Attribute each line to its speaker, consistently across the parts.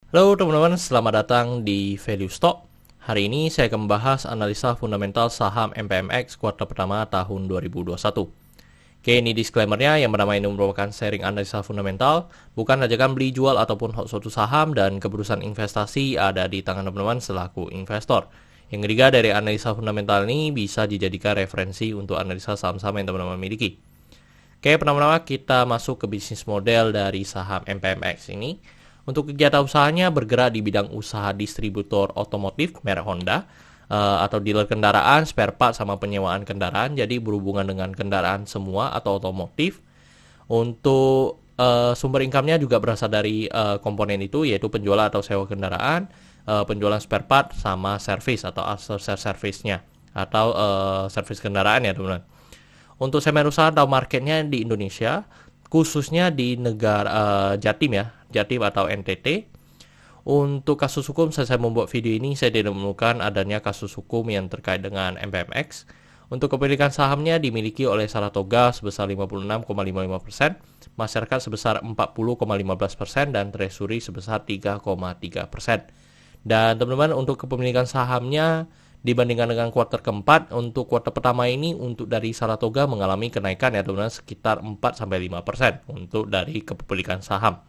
Speaker 1: Halo teman-teman, selamat datang di Value Stock. Hari ini saya akan membahas analisa fundamental saham MPMX kuartal pertama tahun 2021. Oke, ini disclaimer-nya yang pertama ini merupakan sharing analisa fundamental, bukan ajakan beli jual ataupun suatu saham dan keputusan investasi ada di tangan teman-teman selaku investor. Yang ketiga, dari analisa fundamental ini bisa dijadikan referensi untuk analisa saham-saham yang teman-teman miliki. Oke, pertama-tama kita masuk ke bisnis model dari saham MPMX ini. Untuk kegiatan usahanya bergerak di bidang usaha distributor otomotif merek Honda atau dealer kendaraan, spare part sama penyewaan kendaraan. Jadi berhubungan dengan kendaraan semua atau otomotif. Untuk sumber income-nya juga berasal dari komponen itu, yaitu penjualan atau sewa kendaraan, penjualan spare part sama service atau after service-nya atau service kendaraan ya teman-teman. Untuk segmen usaha atau marketnya di Indonesia, khususnya di negara Jatim ya, Jatim atau NTT. Untuk kasus hukum, saya membuat video ini, saya tidak menemukan adanya kasus hukum yang terkait dengan MPMX. Untuk kepemilikan sahamnya dimiliki oleh Saratoga sebesar 56,55%, masyarakat sebesar 40,15%, dan treasury sebesar 3,3%. Dan teman-teman, untuk kepemilikan sahamnya dibandingkan dengan kuartal keempat, untuk kuartal pertama ini untuk dari Saratoga mengalami kenaikan ya teman-teman sekitar 4-5% untuk dari kepemilikan saham.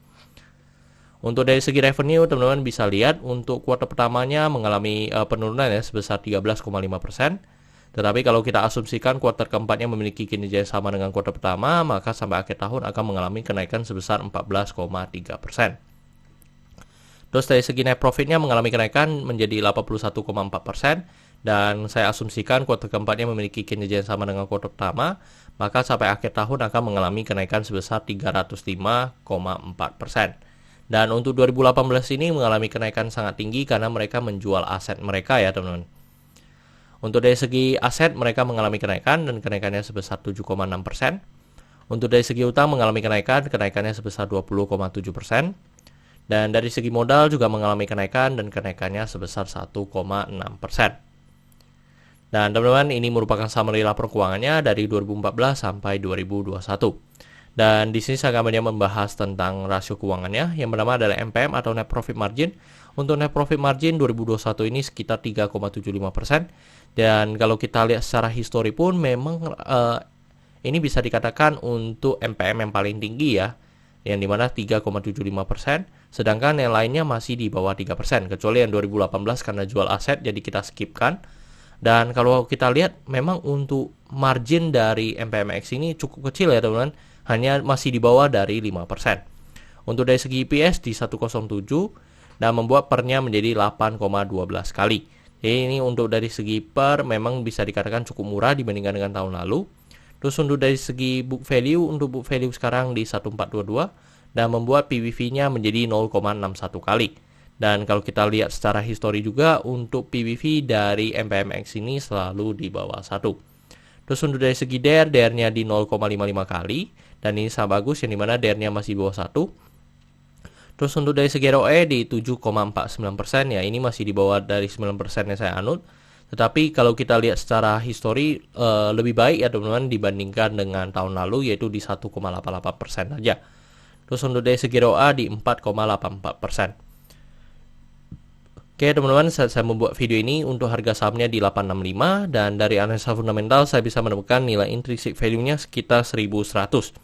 Speaker 1: Untuk dari segi revenue teman-teman bisa lihat untuk kuartal pertamanya mengalami penurunan ya sebesar 13,5%. Tetapi kalau kita asumsikan kuartal keempatnya memiliki kinerja yang sama dengan kuartal pertama, maka sampai akhir tahun akan mengalami kenaikan sebesar 14,3%. Terus dari segi net profitnya mengalami kenaikan menjadi 81,4%, dan saya asumsikan kuartal keempatnya memiliki kinerja yang sama dengan kuartal pertama, maka sampai akhir tahun akan mengalami kenaikan sebesar 305,4%. Dan untuk 2018 ini mengalami kenaikan sangat tinggi karena mereka menjual aset mereka ya teman-teman. Untuk dari segi aset mereka mengalami kenaikan dan kenaikannya sebesar 7,6%. Untuk dari segi utang mengalami kenaikannya sebesar 20,7%. Dan dari segi modal juga mengalami kenaikan dan kenaikannya sebesar 1,6%. Dan teman-teman, ini merupakan summary laporan keuangannya dari 2014 sampai 2021. Dan di sini saya akan banyak membahas tentang rasio keuangannya. Yang pertama adalah NPM atau net profit margin. Untuk net profit margin 2021 ini sekitar 3,75%. Dan kalau kita lihat secara histori pun memang ini bisa dikatakan untuk NPM yang paling tinggi ya, yang dimana 3,75%, sedangkan yang lainnya masih di bawah 3%, kecuali yang 2018 karena jual aset jadi kita skipkan. Dan kalau kita lihat memang untuk margin dari MPMX ini cukup kecil ya teman-teman, hanya masih di bawah dari 5%. Untuk dari segi EPS di 107 dan membuat pernya menjadi 8,12 kali. Jadi ini untuk dari segi per memang bisa dikatakan cukup murah dibandingkan dengan tahun lalu. Terus untuk dari segi book value, untuk book value sekarang di 1422 dan membuat PBV-nya menjadi 0,61 kali. Dan kalau kita lihat secara histori juga untuk PBV dari MPMX ini selalu di bawah 1. Terus untuk dari segi DER-nya di 0,55 kali dan ini sangat bagus yang dimana DER-nya masih di bawah 1. Terus untuk dari segi ROE di 7,49% ya, ini masih di bawah dari 9% yang saya anut. Tetapi kalau kita lihat secara histori lebih baik ya teman-teman dibandingkan dengan tahun lalu, yaitu di 1,88% saja. Terus untuk dari segi ROA di 4,84%. Oke teman-teman, saya membuat video ini untuk harga sahamnya di 865 dan dari analisa fundamental saya bisa menemukan nilai intrinsic value-nya sekitar 1100.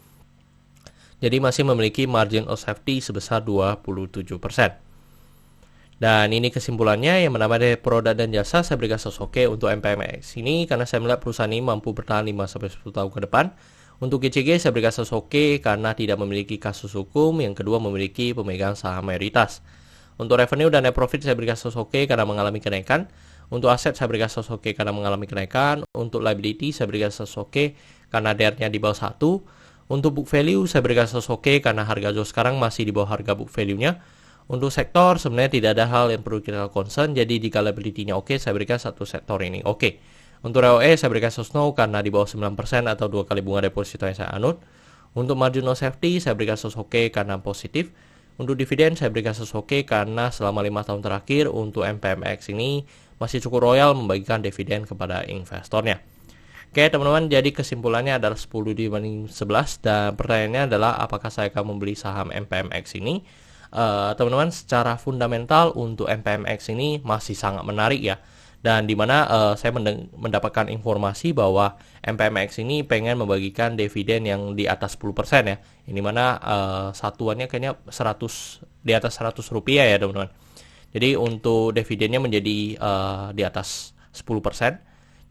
Speaker 1: Jadi masih memiliki margin of safety sebesar 27%. Dan ini kesimpulannya, yang pertama dari produk dan jasa saya berikan oke untuk MPMX ini karena saya melihat perusahaan ini mampu bertahan 5-10 tahun ke depan. Untuk GCG saya berikan oke karena tidak memiliki kasus hukum, yang kedua memiliki pemegang saham mayoritas. Untuk revenue dan net profit saya berikan oke karena mengalami kenaikan. Untuk aset saya berikan oke karena mengalami kenaikan. Untuk liability saya berikan oke karena DER-nya di bawah 1. Untuk book value saya berikan oke karena harga jual sekarang masih di bawah harga book value-nya. Untuk sektor sebenarnya tidak ada hal yang perlu kita concern, jadi jika liability-nya oke, saya berikan satu sektor ini oke. Untuk ROE saya berikan no karena di bawah 9% atau 2 kali bunga deposito yang saya anut. Untuk margin of safety saya berikan oke karena positif. Untuk dividen saya berikan oke karena selama 5 tahun terakhir untuk MPMX ini masih cukup royal membagikan dividen kepada investornya. Oke teman-teman, jadi kesimpulannya adalah 10 dibanding 11 dan pertanyaannya adalah apakah saya akan membeli saham MPMX ini teman-teman, secara fundamental untuk MPMX ini masih sangat menarik ya. Dan dimana saya mendapatkan informasi bahwa MPMX ini pengen membagikan dividen yang di atas 10% ya. Ini mana satuannya kayaknya 100, di atas 100 rupiah ya teman-teman. Jadi untuk dividennya menjadi di atas 10%.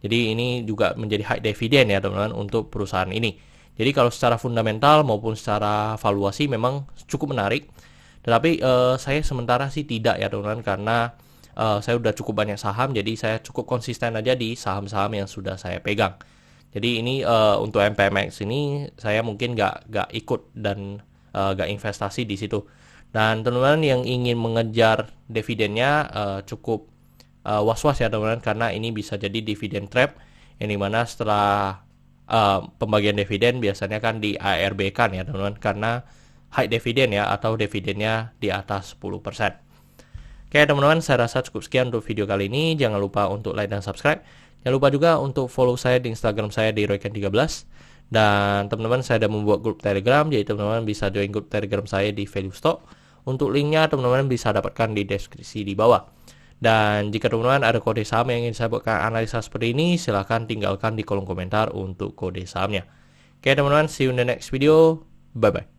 Speaker 1: Jadi ini juga menjadi high dividen ya teman-teman untuk perusahaan ini. Jadi kalau secara fundamental maupun secara valuasi memang cukup menarik. Tetapi saya sementara sih tidak ya teman-teman, karena saya udah cukup banyak saham, jadi saya cukup konsisten aja di saham-saham yang sudah saya pegang. Jadi ini untuk MPMX ini saya mungkin nggak ikut dan nggak investasi di situ. Dan teman-teman yang ingin mengejar dividennya cukup was-was ya teman-teman, karena ini bisa jadi dividen trap, yang dimana setelah pembagian dividen biasanya kan di ARB kan ya teman-teman, karena high dividen ya, atau dividennya di atas 10%. Oke teman-teman, saya rasa cukup sekian untuk video kali ini. Jangan lupa untuk like dan subscribe. Jangan lupa juga untuk follow saya di Instagram saya di Royken13. Dan teman-teman, saya sudah membuat grup Telegram, jadi teman-teman bisa join grup Telegram saya di Value Stock. Untuk linknya teman-teman bisa dapatkan di deskripsi di bawah. Dan jika teman-teman ada kode saham yang ingin saya buatkan analisa seperti ini, silahkan tinggalkan di kolom komentar untuk kode sahamnya. Oke teman-teman, see you in the next video. Bye-bye.